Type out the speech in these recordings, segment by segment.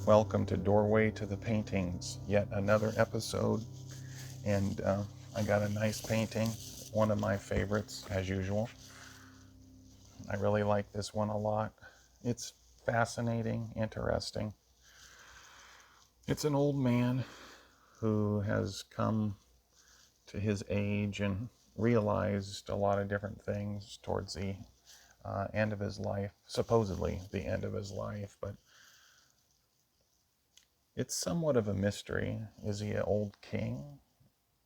Welcome to Doorway to the Paintings, yet another episode. And I got a nice painting, one of my favorites, as usual. I really like this one a lot. It's fascinating, interesting. It's an old man who has come to his age and realized a lot of different things towards the end of his life, supposedly the end of his life, but it's somewhat of a mystery. Is he an old king?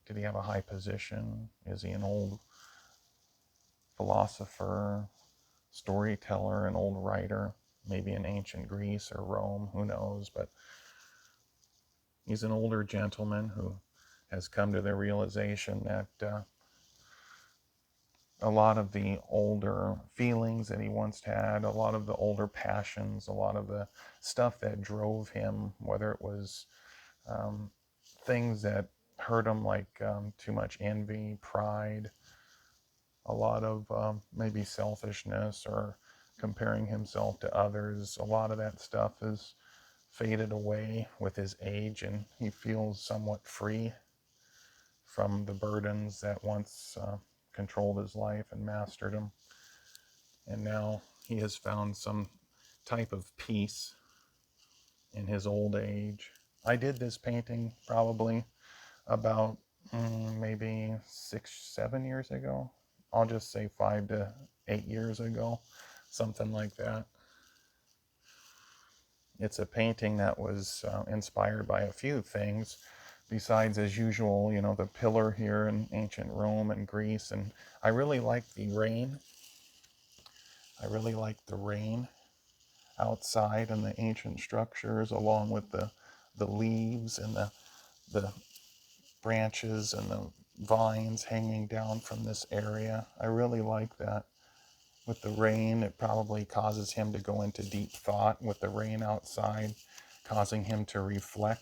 Did he have a high position? Is he an old philosopher, storyteller, an old writer? Maybe in ancient Greece or Rome, who knows? But he's an older gentleman who has come to the realization that a lot of the older feelings that he once had, a lot of the older passions, a lot of the stuff that drove him, whether it was um, things that hurt him, like too much envy, pride, a lot of maybe selfishness or comparing himself to others. A lot of that stuff is faded away with his age, and he feels somewhat free from the burdens that once controlled his life and mastered him. And now he has found some type of peace in his old age. I did this painting probably about maybe 6, 7 years ago. I'll just say 5 to 8 years ago, something like that. It's a painting that was inspired by a few things, besides, as usual, the pillar here in ancient Rome and Greece. And I really like the rain. I really like the rain outside and the ancient structures, along with the leaves and the branches and the vines hanging down from this area. I really like that. With the rain, it probably causes him to go into deep thought with the rain outside, causing him to reflect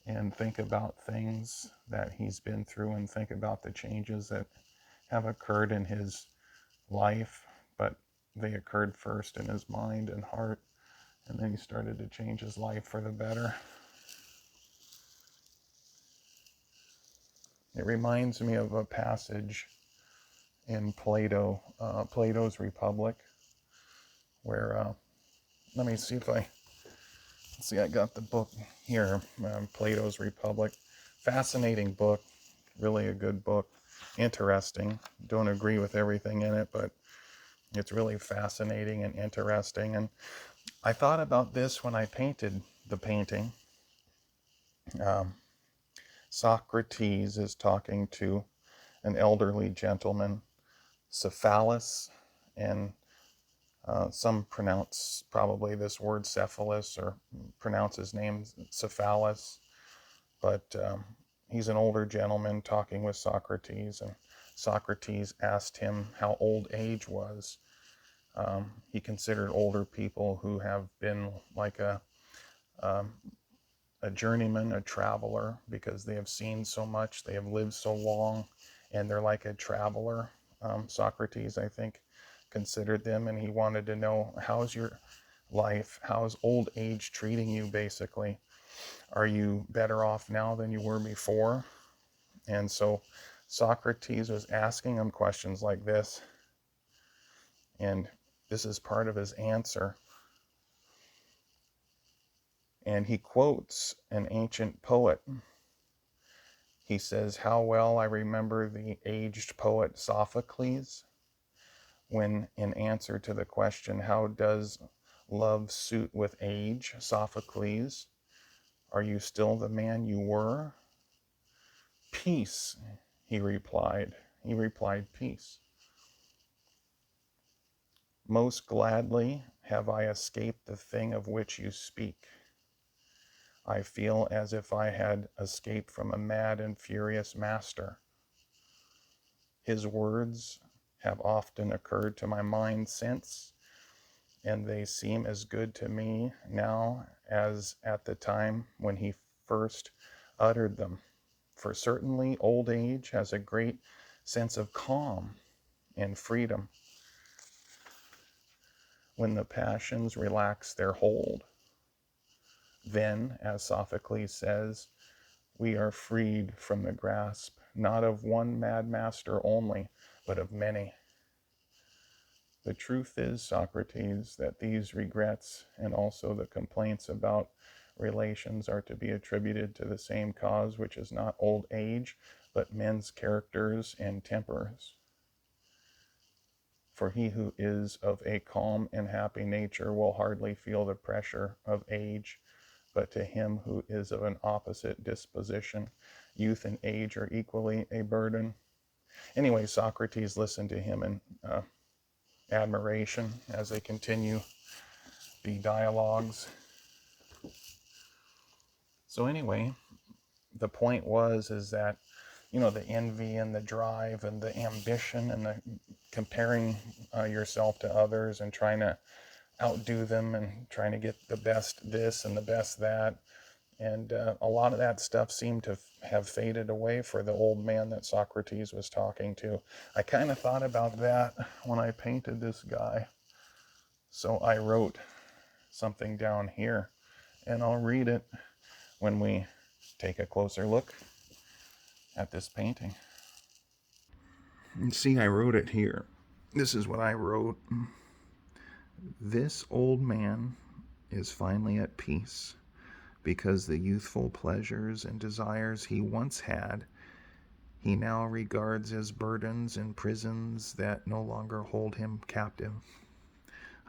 and think about things that he's been through and think about the changes that have occurred in his life, but they occurred first in his mind and heart, and then he started to change his life for the better. It reminds me of a passage in Plato's Republic, where let me see if I got the book here, Plato's Republic. Fascinating book, really a good book, interesting. Don't agree with everything in it, but it's really fascinating and interesting. And I thought about this when I painted the painting. Um, Socrates is talking to an elderly gentleman, Cephalus, and some pronounce probably this word cephalus or pronounce his name Cephalus, but he's an older gentleman talking with Socrates, and Socrates asked him how old age was. He considered older people who have been like um, a journeyman, a traveler, because they have seen so much, they have lived so long, and they're like a traveler. Socrates, I think, considered them, and he wanted to know, how's your life? How's old age treating you, basically? Are you better off now than you were before? And so Socrates was asking him questions like this, and this is part of his answer. And he quotes an ancient poet. He says, "How well I remember the aged poet Sophocles, when in answer to the question, how does love suit with age, Sophocles, are you still the man you were? Peace," he replied. He replied, "Peace. Most gladly have I escaped the thing of which you speak. I feel as if I had escaped from a mad and furious master. His words have often occurred to my mind since, and they seem as good to me now as at the time when he first uttered them. For certainly old age has a great sense of calm and freedom when the passions relax their hold. Then, as Sophocles says, we are freed from the grasp, not of one mad master only, but of many. The truth is, Socrates, that these regrets and also the complaints about relations are to be attributed to the same cause, which is not old age, but men's characters and tempers. For he who is of a calm and happy nature will hardly feel the pressure of age, but to him who is of an opposite disposition, youth and age are equally a burden. Anyway, Socrates listened to him in admiration as they continue the dialogues. So anyway, the point is that, the envy and the drive and the ambition and the comparing yourself to others and trying to outdo them and trying to get the best this and the best that. And a lot of that stuff seemed to have faded away for the old man that Socrates was talking to. I kind of thought about that when I painted this guy. So I wrote something down here, and I'll read it when we take a closer look at this painting. And see, I wrote it here. This is what I wrote. This old man is finally at peace, because the youthful pleasures and desires he once had, he now regards as burdens and prisons that no longer hold him captive.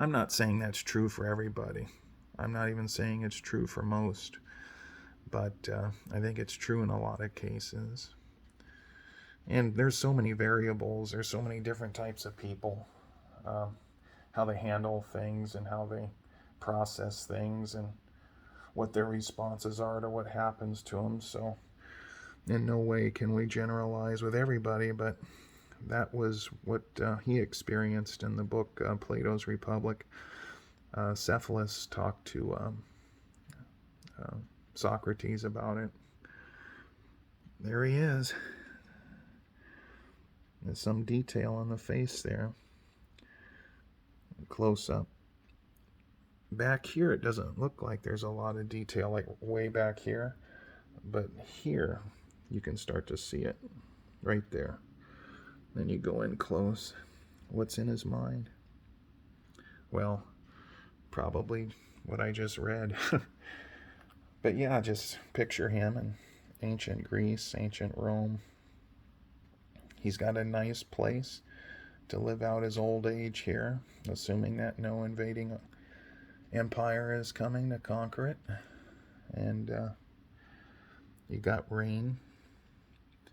I'm not saying that's true for everybody. I'm not even saying it's true for most. But I think it's true in a lot of cases. And there's so many variables. There's so many different types of people. How they handle things and how they process things and what their responses are to what happens to them. So in no way can we generalize with everybody, but that was what he experienced in the book Plato's Republic. Cephalus talked to Socrates about it. There he is. There's some detail on the face there. Close up. Back here, it doesn't look like there's a lot of detail, like way back here. But here, you can start to see it right there. Then you go in close. What's in his mind? Well, probably what I just read. But yeah, just picture him in ancient Greece, ancient Rome. He's got a nice place to live out his old age here, assuming that no invading empire is coming to conquer it. And you got rain,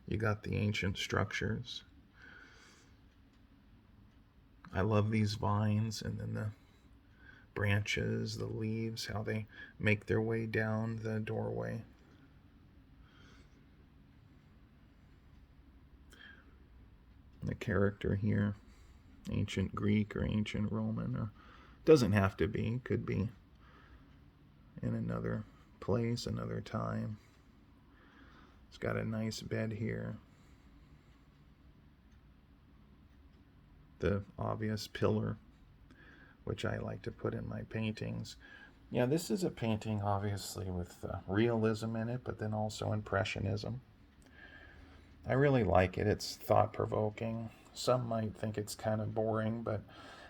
you got the ancient structures. I love these vines and then the branches, the leaves, how they make their way down the doorway. The character here, ancient Greek or ancient Roman, or doesn't have to be, could be in another place, another time. It's got a nice bed here. The obvious pillar, which I like to put in my paintings. Yeah, this is a painting obviously with realism in it, but then also impressionism. I really like it. It's thought-provoking. Some might think it's kind of boring, but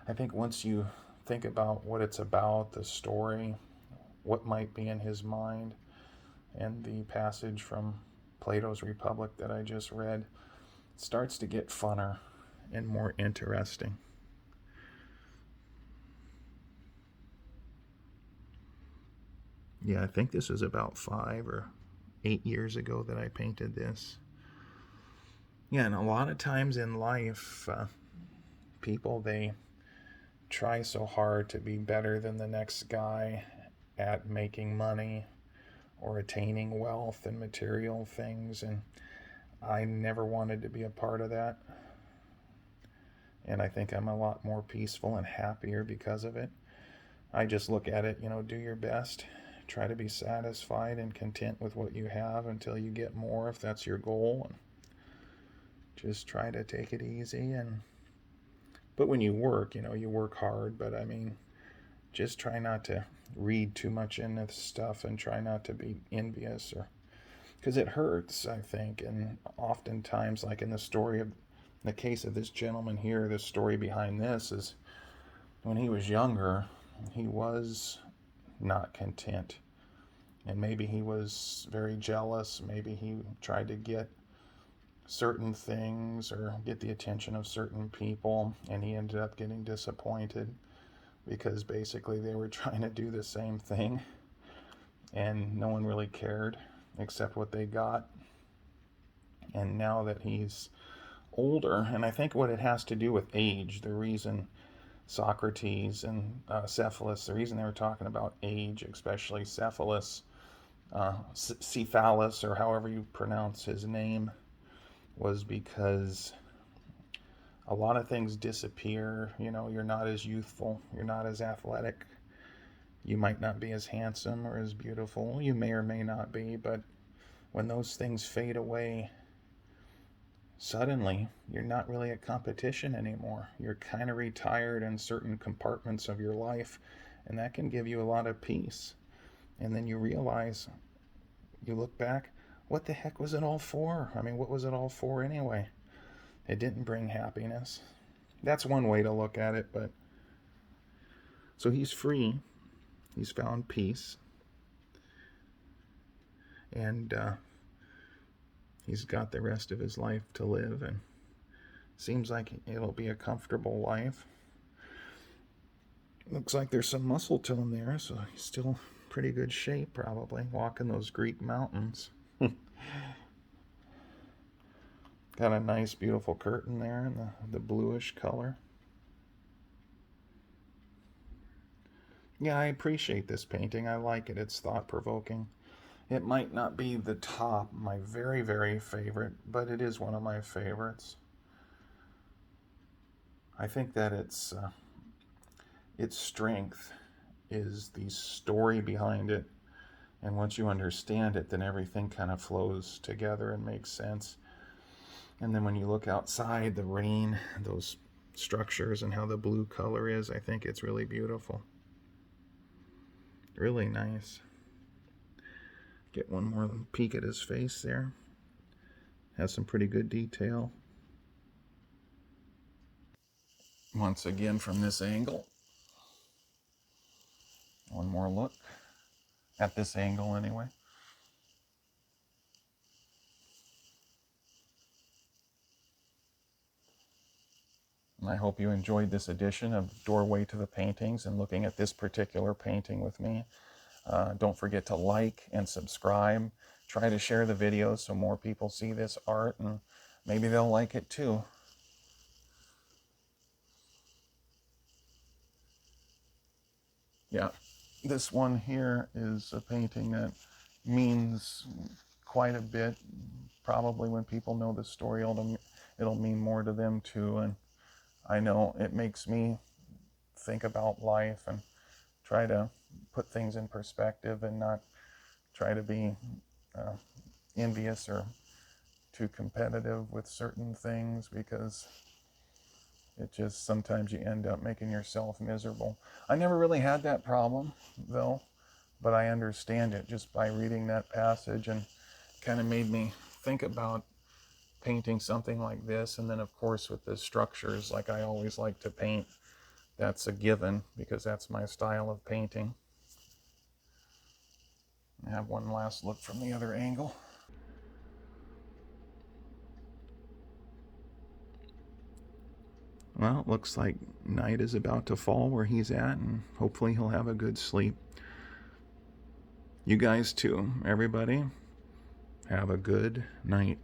I think once you think about what it's about, the story, what might be in his mind, and the passage from Plato's Republic that I just read, it starts to get funner and more interesting. Yeah, I think this was about 5 or 8 years ago that I painted this. Yeah, and a lot of times in life, people, they try so hard to be better than the next guy at making money or attaining wealth and material things, and I never wanted to be a part of that. And I think I'm a lot more peaceful and happier because of it. I just look at it, do your best. Try to be satisfied and content with what you have until you get more, if that's your goal. And just try to take it easy. But when you work, you work hard. But I mean, just try not to read too much into this stuff and try not to be envious, or because it hurts, I think. And oftentimes, like in the case of this gentleman here, the story behind this is when he was younger, he was not content. And maybe he was very jealous. Maybe he tried to get certain things or get the attention of certain people, and he ended up getting disappointed because basically they were trying to do the same thing and no one really cared except what they got. And now that he's older, and I think what it has to do with age, the reason Socrates and Cephalus, the reason they were talking about age, especially Cephalus, Cephalus, or however you pronounce his name, was because a lot of things disappear. You know, you're not as youthful, you're not as athletic, you might not be as handsome or as beautiful, you may or may not be, but when those things fade away, suddenly you're not really a competition anymore. You're kind of retired in certain compartments of your life, and that can give you a lot of peace. And then you realize, you look back, what the heck was it all for? I mean, what was it all for anyway? It didn't bring happiness. That's one way to look at it, but so he's free. He's found peace. And he's got the rest of his life to live, and seems like it'll be a comfortable life. Looks like there's some muscle to him there, so he's still pretty good shape, probably, walking those Greek mountains. Got a nice, beautiful curtain there in the bluish color. Yeah, I appreciate this painting. I like it. It's thought-provoking. It might not be the top, my very, very favorite, but it is one of my favorites. I think that its strength is the story behind it. And once you understand it, then everything kind of flows together and makes sense. And then when you look outside, the rain, those structures, and how the blue color is, I think it's really beautiful. Really nice. Get one more peek at his face there. Has some pretty good detail. Once again from this angle. One more look at this angle anyway. And I hope you enjoyed this edition of Doorway to the Paintings and looking at this particular painting with me. Don't forget to like and subscribe. Try to share the videos so more people see this art and maybe they'll like it too. Yeah, this one here is a painting that means quite a bit. Probably when people know the story, it'll mean more to them too. And I know it makes me think about life and try to put things in perspective and not try to be envious or too competitive with certain things, because it just, sometimes you end up making yourself miserable. I never really had that problem though, but I understand it just by reading that passage, and kind of made me think about painting something like this. And then of course with the structures, like I always like to paint, that's a given because that's my style of painting. I have one last look from the other angle. Well, it looks like night is about to fall where he's at, and hopefully he'll have a good sleep. You guys too, everybody, have a good night.